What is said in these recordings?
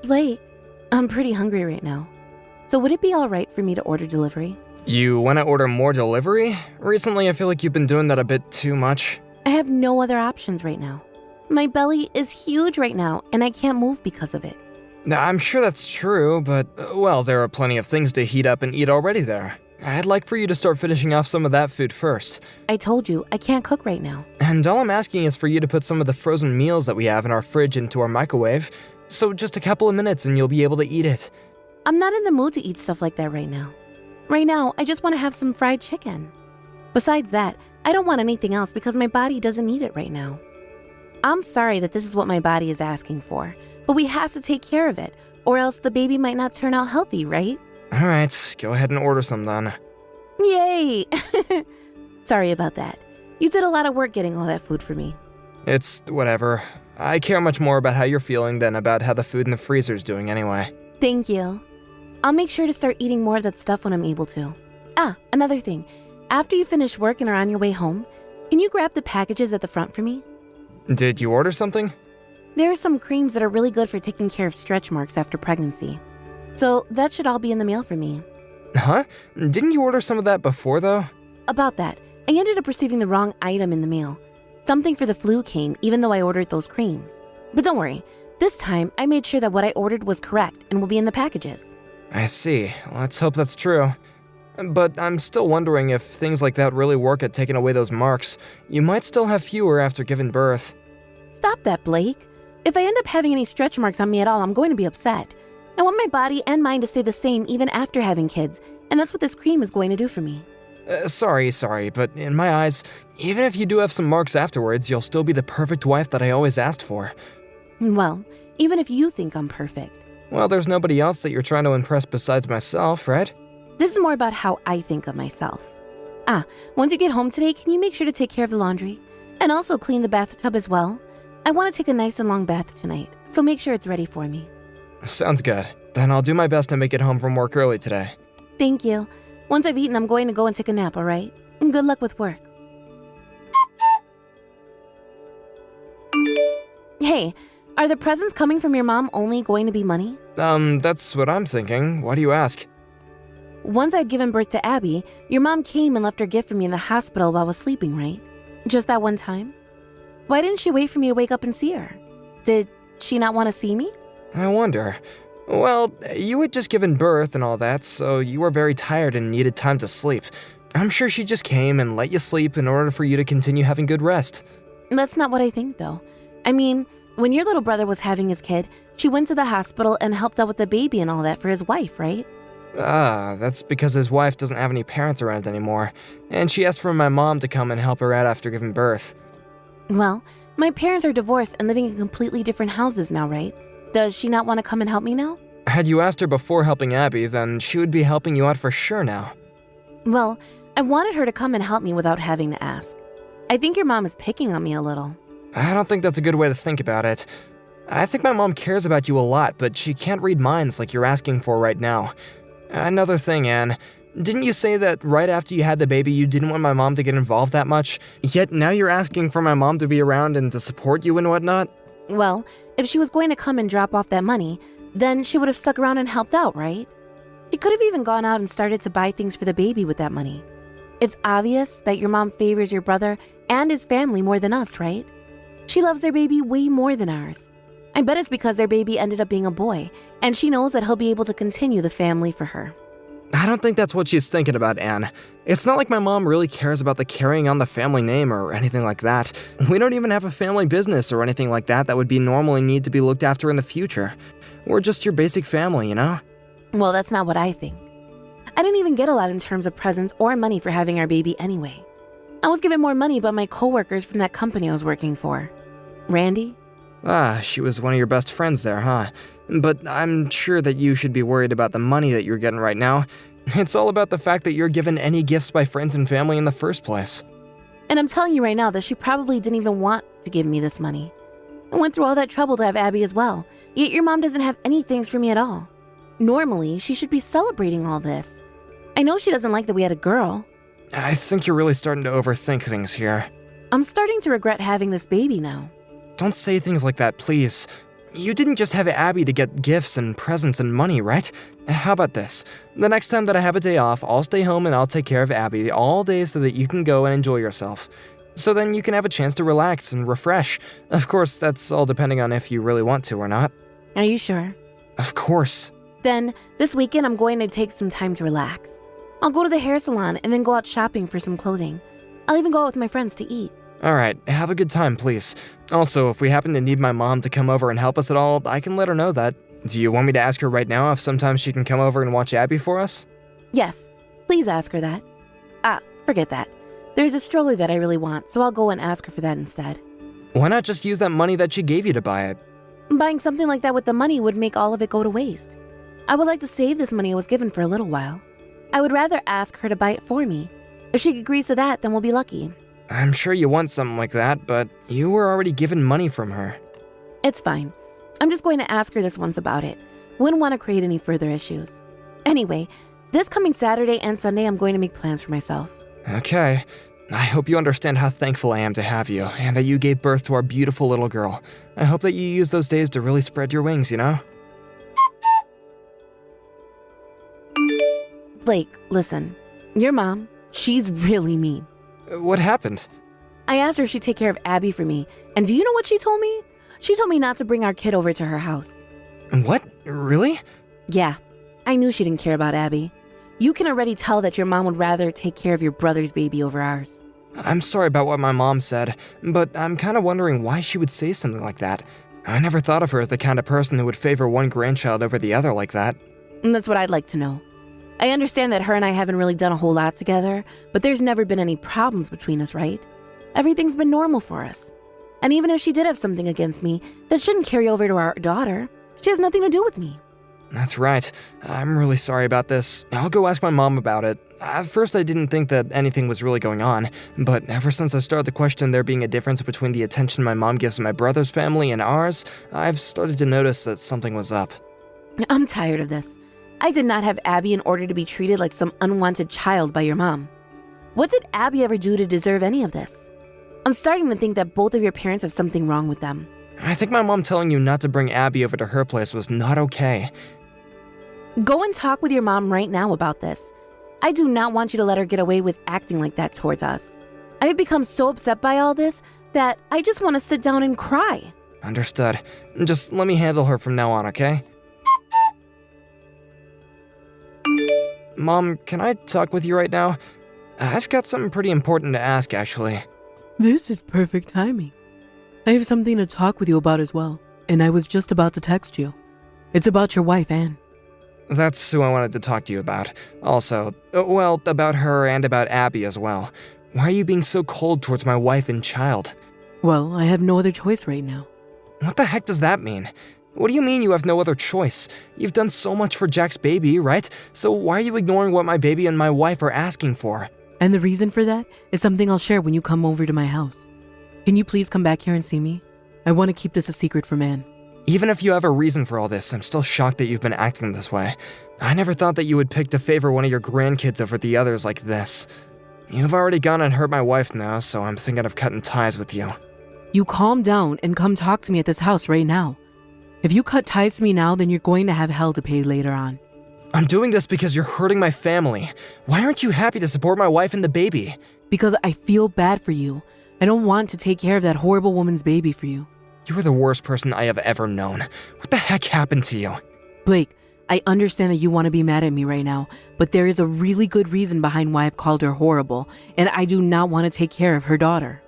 Blake, I'm pretty hungry right now. So would it be alright for me to order delivery? You want to order more delivery? Recently, I feel like you've been doing that a bit too much. I have no other options right now. My belly is huge right now, and I can't move because of it. I'm sure that's true, but, well, there are plenty of things to heat up and eat already there. I'd like for you to start finishing off some of that food first. I told you, I can't cook right now. And all I'm asking is for you to put some of the frozen meals that we have in our fridge into our microwave, so just a couple of minutes and you'll be able to eat it. I'm not in the mood to eat stuff like that right now. Right now, I just want to have some fried chicken. Besides that, I don't want anything else because my body doesn't need it right now. I'm sorry that this is what my body is asking for, but we have to take care of it, or else the baby might not turn out healthy, right? Alright, go ahead and order some then. Yay! Sorry about that. You did a lot of work getting all that food for me. It's whatever. I care much more about how you're feeling than about how the food in the freezer's doing anyway. Thank you. I'll make sure to start eating more of that stuff when I'm able to. Another thing. After you finish work and are on your way home, can you grab the packages at the front for me? Did you order something? There are some creams that are really good for taking care of stretch marks after pregnancy. So that should all be in the mail for me. Huh? Didn't you order some of that before, though? About that, I ended up receiving the wrong item in the mail. Something for the flu came even though I ordered those creams. But don't worry, this time I made sure that what I ordered was correct and will be in the packages. I see. Let's hope that's true. But I'm still wondering if things like that really work at taking away those marks. You might still have fewer after giving birth. Stop that, Blake. If I end up having any stretch marks on me at all, I'm going to be upset. I want my body and mind to stay the same even after having kids, and that's what this cream is going to do for me. Sorry, but in my eyes, even if you do have some marks afterwards, you'll still be the perfect wife that I always asked for. Well, even if you think I'm perfect. Well, there's nobody else that you're trying to impress besides myself, right? This is more about how I think of myself. Once you get home today, can you make sure to take care of the laundry? And also clean the bathtub as well? I want to take a nice and long bath tonight, so make sure it's ready for me. Sounds good. Then I'll do my best to make it home from work early today. Thank you. Once I've eaten, I'm going to go and take a nap, alright? Good luck with work. Hey, are the presents coming from your mom only going to be money? That's what I'm thinking. Why do you ask? Once I'd given birth to Abby, your mom came and left her gift for me in the hospital while I was sleeping, right? Just that one time? Why didn't she wait for me to wake up and see her? Did she not want to see me? I wonder. Well, you had just given birth and all that, so you were very tired and needed time to sleep. I'm sure she just came and let you sleep in order for you to continue having good rest. That's not what I think, though. I mean, when your little brother was having his kid, she went to the hospital and helped out with the baby and all that for his wife, right? That's because his wife doesn't have any parents around anymore, and she asked for my mom to come and help her out after giving birth. Well, my parents are divorced and living in completely different houses now, right? Does she not want to come and help me now? Had you asked her before helping Abby, then she would be helping you out for sure now. Well, I wanted her to come and help me without having to ask. I think your mom is picking on me a little. I don't think that's a good way to think about it. I think my mom cares about you a lot, but she can't read minds like you're asking for right now. Another thing, Anne. Didn't you say that right after you had the baby you didn't want my mom to get involved that much? Yet now you're asking for my mom to be around and to support you and whatnot? Well, if she was going to come and drop off that money, then she would have stuck around and helped out, right? She could have even gone out and started to buy things for the baby with that money. It's obvious that your mom favors your brother and his family more than us, right? She loves their baby way more than ours. I bet it's because their baby ended up being a boy, and she knows that he'll be able to continue the family for her. I don't think that's what she's thinking about, Anne. It's not like my mom really cares about the carrying on the family name or anything like that. We don't even have a family business or anything like that would be normally need to be looked after in the future. We're just your basic family, you know? Well, that's not what I think. I didn't even get a lot in terms of presents or money for having our baby anyway. I was given more money by my coworkers from that company I was working for. Randy? She was one of your best friends there, huh? But I'm sure that you should be worried about the money that you're getting right now. It's all about the fact that you're given any gifts by friends and family in the first place. And I'm telling you right now that she probably didn't even want to give me this money. I went through all that trouble to have Abby as well, yet your mom doesn't have any thanks for me at all. Normally, she should be celebrating all this. I know she doesn't like that we had a girl. I think you're really starting to overthink things here. I'm starting to regret having this baby now. Don't say things like that, please. you didn't just have Abby to get gifts and presents and money, right? How about this? The next time that I have a day off, I'll stay home and I'll take care of Abby all day so that you can go and enjoy yourself. So then you can have a chance to relax and refresh. Of course, that's all depending on if you really want to or not. Are you sure? Of course. Then, this weekend I'm going to take some time to relax. I'll go to the hair salon and then go out shopping for some clothing. I'll even go out with my friends to eat. Alright, have a good time, please. Also, if we happen to need my mom to come over and help us at all, I can let her know that. Do you want me to ask her right now if sometimes she can come over and watch Abby for us? Yes, please ask her that. Forget that. There's a stroller that I really want, so I'll go and ask her for that instead. Why not just use that money that she gave you to buy it? Buying something like that with the money would make all of it go to waste. I would like to save this money I was given for a little while. I would rather ask her to buy it for me. If she agrees to that, then we'll be lucky. I'm sure you want something like that, but you were already given money from her. It's fine. I'm just going to ask her this once about it. Wouldn't want to create any further issues. Anyway, this coming Saturday and Sunday, I'm going to make plans for myself. Okay. I hope you understand how thankful I am to have you, and that you gave birth to our beautiful little girl. I hope that you use those days to really spread your wings, you know? Blake, listen. Your mom, she's really mean. What happened? I asked her if she'd take care of Abby for me, and do you know what she told me? She told me not to bring our kid over to her house. What? Really? Yeah, I knew she didn't care about Abby. You can already tell that your mom would rather take care of your brother's baby over ours. I'm sorry about what my mom said, but I'm kind of wondering why she would say something like that. I never thought of her as the kind of person who would favor one grandchild over the other like that. And that's what I'd like to know. I understand that her and I haven't really done a whole lot together, but there's never been any problems between us, right? Everything's been normal for us. And even if she did have something against me, that shouldn't carry over to our daughter. She has nothing to do with me. That's right. I'm really sorry about this. I'll go ask my mom about it. At first, I didn't think that anything was really going on, but ever since I started to question there being a difference between the attention my mom gives my brother's family and ours, I've started to notice that something was up. I'm tired of this. I did not have Abby in order to be treated like some unwanted child by your mom. What did Abby ever do to deserve any of this? I'm starting to think that both of your parents have something wrong with them. I think my mom telling you not to bring Abby over to her place was not okay. Go and talk with your mom right now about this. I do not want you to let her get away with acting like that towards us. I have become so upset by all this that I just want to sit down and cry. Understood. Just let me handle her from now on, okay? Mom, can I talk with you right now? I've got something pretty important to ask, actually. This is perfect timing. I have something to talk with you about as well, and I was just about to text you. It's about your wife, Anne. That's who I wanted to talk to you about. Also, well, about her and about Abby as well. Why are you being so cold towards my wife and child? Well, I have no other choice right now. What the heck does that mean? What do you mean you have no other choice? You've done so much for Jack's baby, right? So why are you ignoring what my baby and my wife are asking for? And the reason for that is something I'll share when you come over to my house. Can you please come back here and see me? I want to keep this a secret from Anne. Even if you have a reason for all this, I'm still shocked that you've been acting this way. I never thought that you would pick to favor one of your grandkids over the others like this. You've already gone and hurt my wife now, so I'm thinking of cutting ties with you. You calm down and come talk to me at this house right now. If you cut ties to me now, then you're going to have hell to pay later on. I'm doing this because you're hurting my family. Why aren't you happy to support my wife and the baby? Because I feel bad for you. I don't want to take care of that horrible woman's baby for you. You are the worst person I have ever known. What the heck happened to you? Blake, I understand that you want to be mad at me right now, but there is a really good reason behind why I've called her horrible, and I do not want to take care of her daughter.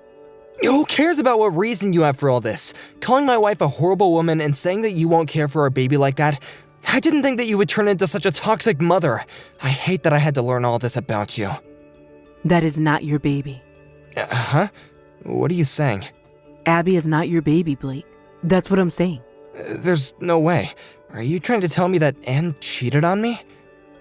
Who cares about what reason you have for all this? Calling my wife a horrible woman and saying that you won't care for our baby like that? I didn't think that you would turn into such a toxic mother. I hate that I had to learn all this about you. That is not your baby. Huh? What are you saying? Abby is not your baby, Blake. That's what I'm saying. There's no way. Are you trying to tell me that Anne cheated on me?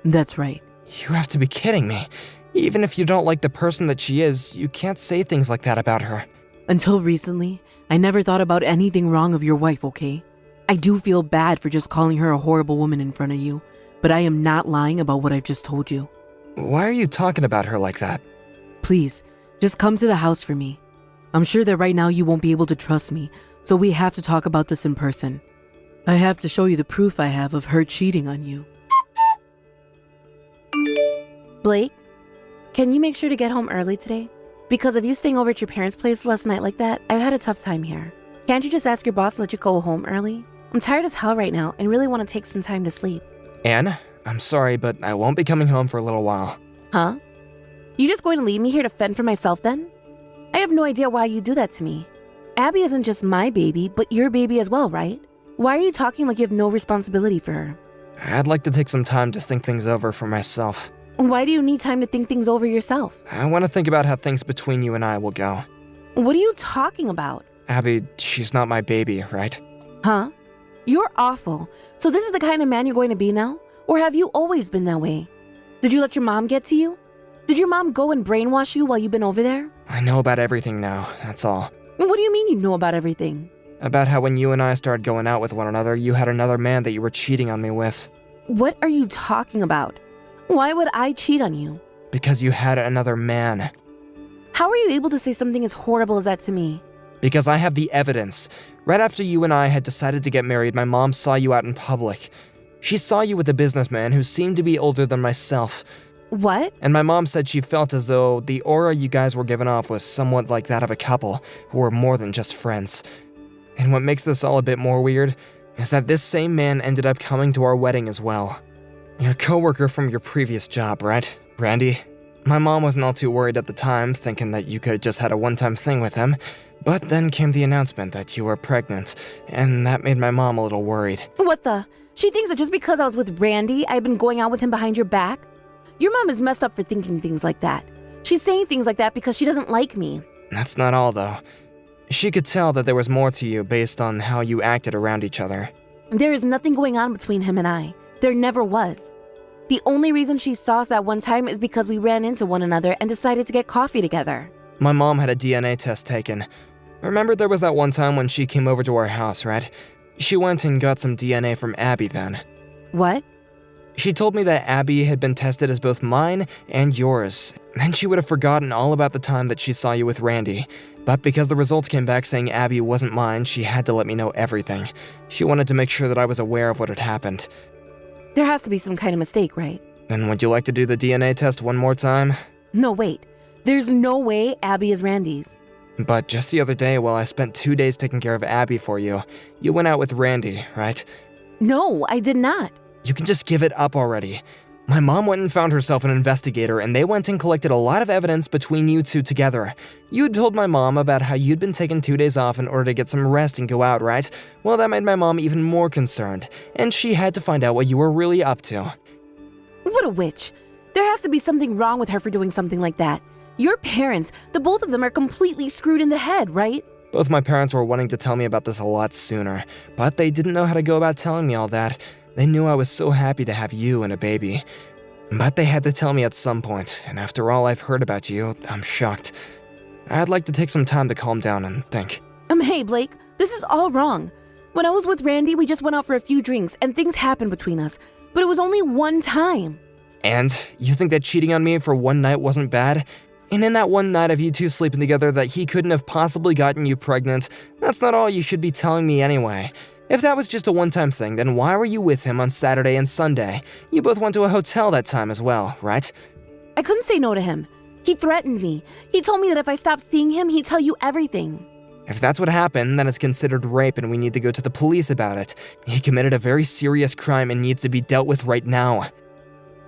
That's right. You have to be kidding me. Even if you don't like the person that she is, you can't say things like that about her. Until recently, I never thought about anything wrong of your wife, okay? I do feel bad for just calling her a horrible woman in front of you, but I am not lying about what I've just told you. Why are you talking about her like that? Please, just come to the house for me. I'm sure that right now you won't be able to trust me, so we have to talk about this in person. I have to show you the proof I have of her cheating on you. Blake, can you make sure to get home early today? Because of you staying over at your parents' place last night like that, I've had a tough time here. Can't you just ask your boss to let you go home early? I'm tired as hell right now and really want to take some time to sleep. Anne, I'm sorry, but I won't be coming home for a little while. Huh? You just going to leave me here to fend for myself then? I have no idea why you do that to me. Abby isn't just my baby, but your baby as well, right? Why are you talking like you have no responsibility for her? I'd like to take some time to think things over for myself. Why do you need time to think things over yourself? I want to think about how things between you and I will go. What are you talking about? Abby, she's not my baby, right? Huh? You're awful. So this is the kind of man you're going to be now? Or have you always been that way? Did you let your mom get to you? Did your mom go and brainwash you while you've been over there? I know about everything now, that's all. What do you mean you know about everything? About how when you and I started going out with one another, you had another man that you were cheating on me with. What are you talking about? Why would I cheat on you? Because you had another man. How are you able to say something as horrible as that to me? Because I have the evidence. Right after you and I had decided to get married, my mom saw you out in public. She saw you with a businessman who seemed to be older than myself. What? And my mom said she felt as though the aura you guys were giving off was somewhat like that of a couple who were more than just friends. And what makes this all a bit more weird is that this same man ended up coming to our wedding as well. Your coworker from your previous job, right, Randy? My mom wasn't all too worried at the time, thinking that you could just had a one-time thing with him. But then came the announcement that you were pregnant, and that made my mom a little worried. What the? She thinks that just because I was with Randy, I've been going out with him behind your back? Your mom is messed up for thinking things like that. She's saying things like that because she doesn't like me. That's not all, though. She could tell that there was more to you based on how you acted around each other. There is nothing going on between him and I. There never was. The only reason she saw us that one time is because we ran into one another and decided to get coffee together. My mom had a DNA test taken. Remember there was that one time when she came over to our house, right? She went and got some DNA from Abby then. What? She told me that Abby had been tested as both mine and yours. Then she would have forgotten all about the time that she saw you with Randy. But because the results came back saying Abby wasn't mine, she had to let me know everything. She wanted to make sure that I was aware of what had happened. There has to be some kind of mistake, right? Then would you like to do the DNA test one more time? No, wait. There's no way Abby is Randy's. But just the other day, while I spent 2 days taking care of Abby for you, you went out with Randy, right? No, I did not. You can just give it up already. My mom went and found herself an investigator, and they went and collected a lot of evidence between you two together. You'd told my mom about how you'd been taking 2 days off in order to get some rest and go out, right? Well, that made my mom even more concerned, and she had to find out what you were really up to. What a witch. There has to be something wrong with her for doing something like that. Your parents, the both of them are completely screwed in the head, right? Both my parents were wanting to tell me about this a lot sooner, but they didn't know how to go about telling me all that. They knew I was so happy to have you and a baby. But they had to tell me at some point, and after all I've heard about you, I'm shocked. I'd like to take some time to calm down and think. Hey, Blake, this is all wrong. When I was with Randy, we just went out for a few drinks and things happened between us. But it was only one time. And you think that cheating on me for one night wasn't bad? And in that one night of you two sleeping together that he couldn't have possibly gotten you pregnant, that's not all you should be telling me anyway. If that was just a one-time thing, then why were you with him on Saturday and Sunday? You both went to a hotel that time as well, right? I couldn't say no to him. He threatened me. He told me that if I stopped seeing him, he'd tell you everything. If that's what happened, then it's considered rape and we need to go to the police about it. He committed a very serious crime and needs to be dealt with right now.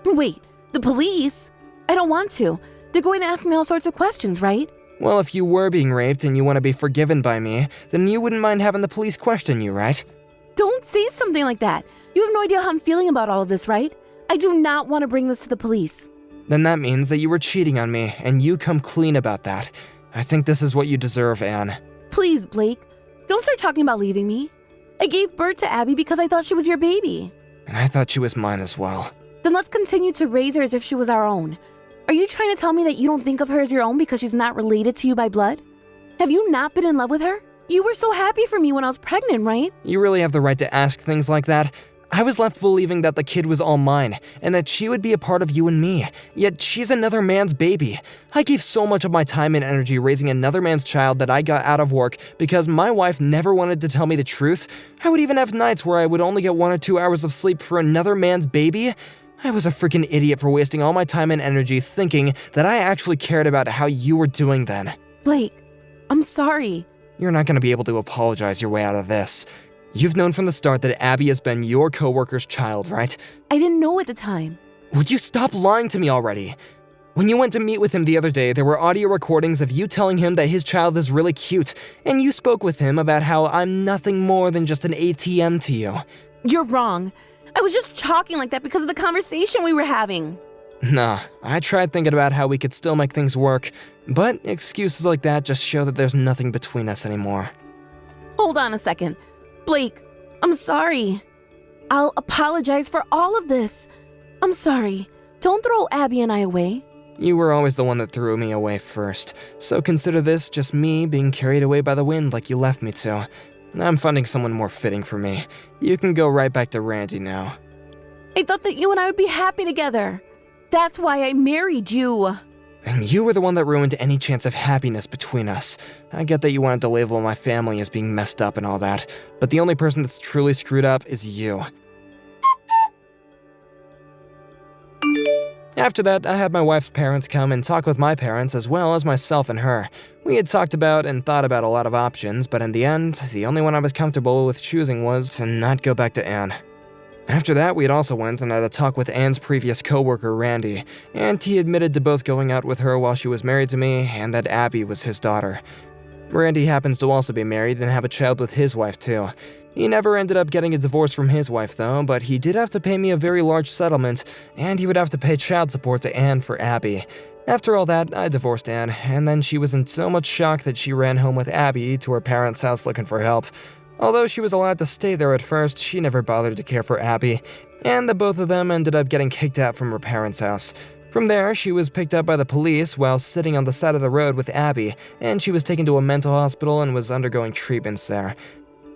Wait, the police? I don't want to. They're going to ask me all sorts of questions, right? Well, if you were being raped and you want to be forgiven by me, then you wouldn't mind having the police question you, right? Don't say something like that. You have no idea how I'm feeling about all of this, right? I do not want to bring this to the police. Then that means that you were cheating on me, and you come clean about that. I think this is what you deserve, Anne. Please, Blake, don't start talking about leaving me. I gave birth to Abby because I thought she was your baby. And I thought she was mine as well. Then let's continue to raise her as if she was our own. Are you trying to tell me that you don't think of her as your own because she's not related to you by blood? Have you not been in love with her? You were so happy for me when I was pregnant, right? You really have the right to ask things like that. I was left believing that the kid was all mine, and that she would be a part of you and me, yet she's another man's baby. I gave so much of my time and energy raising another man's child that I got out of work because my wife never wanted to tell me the truth. I would even have nights where I would only get 1 or 2 hours of sleep for another man's baby. I was a freaking idiot for wasting all my time and energy thinking that I actually cared about how you were doing then. Blake, I'm sorry. You're not going to be able to apologize your way out of this. You've known from the start that Abby has been your coworker's child, right? I didn't know at the time. Would you stop lying to me already? When you went to meet with him the other day, there were audio recordings of you telling him that his child is really cute, and you spoke with him about how I'm nothing more than just an ATM to you. You're wrong. I was just talking like that because of the conversation we were having. Nah, I tried thinking about how we could still make things work, but excuses like that just show that there's nothing between us anymore. Hold on a second. Blake, I'm sorry. I'll apologize for all of this. I'm sorry. Don't throw Abby and I away. You were always the one that threw me away first, so consider this just me being carried away by the wind like you left me to. I'm finding someone more fitting for me. You can go right back to Randy now. I thought that you and I would be happy together. That's why I married you. And you were the one that ruined any chance of happiness between us. I get that you wanted to label my family as being messed up and all that, but the only person that's truly screwed up is you. After that, I had my wife's parents come and talk with my parents as well as myself and her. We had talked about and thought about a lot of options, but in the end, the only one I was comfortable with choosing was to not go back to Anne. After that, we had also went and had a talk with Anne's previous coworker, Randy, and he admitted to both going out with her while she was married to me and that Abby was his daughter. Randy happens to also be married and have a child with his wife too. He never ended up getting a divorce from his wife though, but he did have to pay me a very large settlement, and he would have to pay child support to Anne for Abby. After all that, I divorced Anne, and then she was in so much shock that she ran home with Abby to her parents' house looking for help. Although she was allowed to stay there at first, she never bothered to care for Abby, and the both of them ended up getting kicked out from her parents' house. From there, she was picked up by the police while sitting on the side of the road with Abby, and she was taken to a mental hospital and was undergoing treatments there.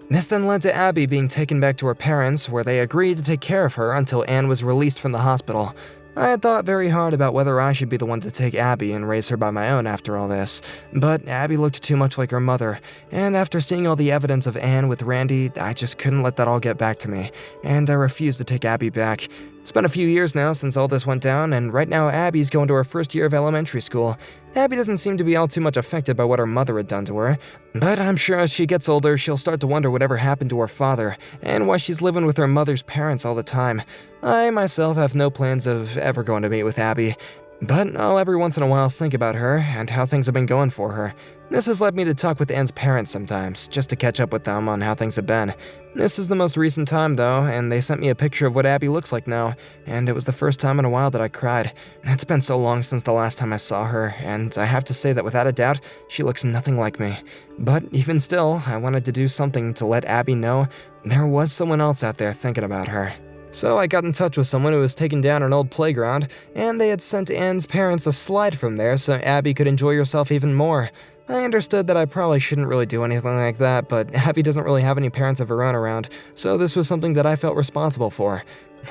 This then led to Abby being taken back to her parents, where they agreed to take care of her until Anne was released from the hospital. I had thought very hard about whether I should be the one to take Abby and raise her by my own after all this, but Abby looked too much like her mother, and after seeing all the evidence of Anne with Randy, I just couldn't let that all get back to me, and I refused to take Abby back. It's been a few years now since all this went down, and right now Abby's going to her first year of elementary school. Abby doesn't seem to be all too much affected by what her mother had done to her, but I'm sure as she gets older, she'll start to wonder whatever happened to her father, and why she's living with her mother's parents all the time. I myself have no plans of ever going to meet with Abby, but I'll every once in a while think about her and how things have been going for her. This has led me to talk with Anne's parents sometimes, just to catch up with them on how things have been. This is the most recent time though, and they sent me a picture of what Abby looks like now, and it was the first time in a while that I cried. It's been so long since the last time I saw her, and I have to say that without a doubt, she looks nothing like me. But even still, I wanted to do something to let Abby know there was someone else out there thinking about her. So I got in touch with someone who was taking down an old playground, and they had sent Anne's parents a slide from there so Abby could enjoy herself even more. I understood that I probably shouldn't really do anything like that, but Abby doesn't really have any parents of her own around, so this was something that I felt responsible for.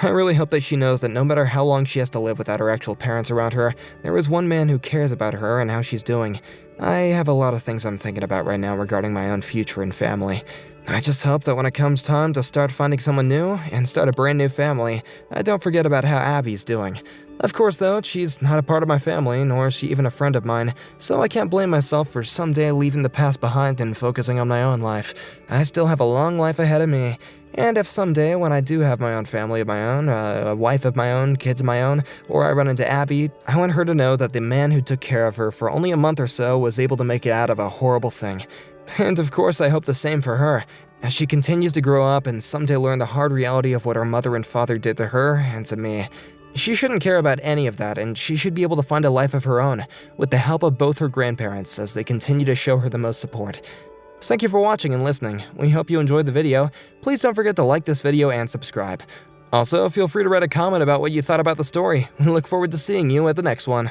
I really hope that she knows that no matter how long she has to live without her actual parents around her, there is one man who cares about her and how she's doing. I have a lot of things I'm thinking about right now regarding my own future and family. I just hope that when it comes time to start finding someone new and start a brand new family, I don't forget about how Abby's doing. Of course though, she's not a part of my family, nor is she even a friend of mine, so I can't blame myself for someday leaving the past behind and focusing on my own life. I still have a long life ahead of me, and if someday when I do have my own family of my own, a wife of my own, kids of my own, or I run into Abby, I want her to know that the man who took care of her for only a month or so was able to make it out of a horrible thing. And of course I hope the same for her, as she continues to grow up and someday learn the hard reality of what her mother and father did to her and to me. She shouldn't care about any of that, and she should be able to find a life of her own, with the help of both her grandparents as they continue to show her the most support. Thank you for watching and listening. We hope you enjoyed the video. Please don't forget to like this video and subscribe. Also, feel free to write a comment about what you thought about the story. We look forward to seeing you at the next one.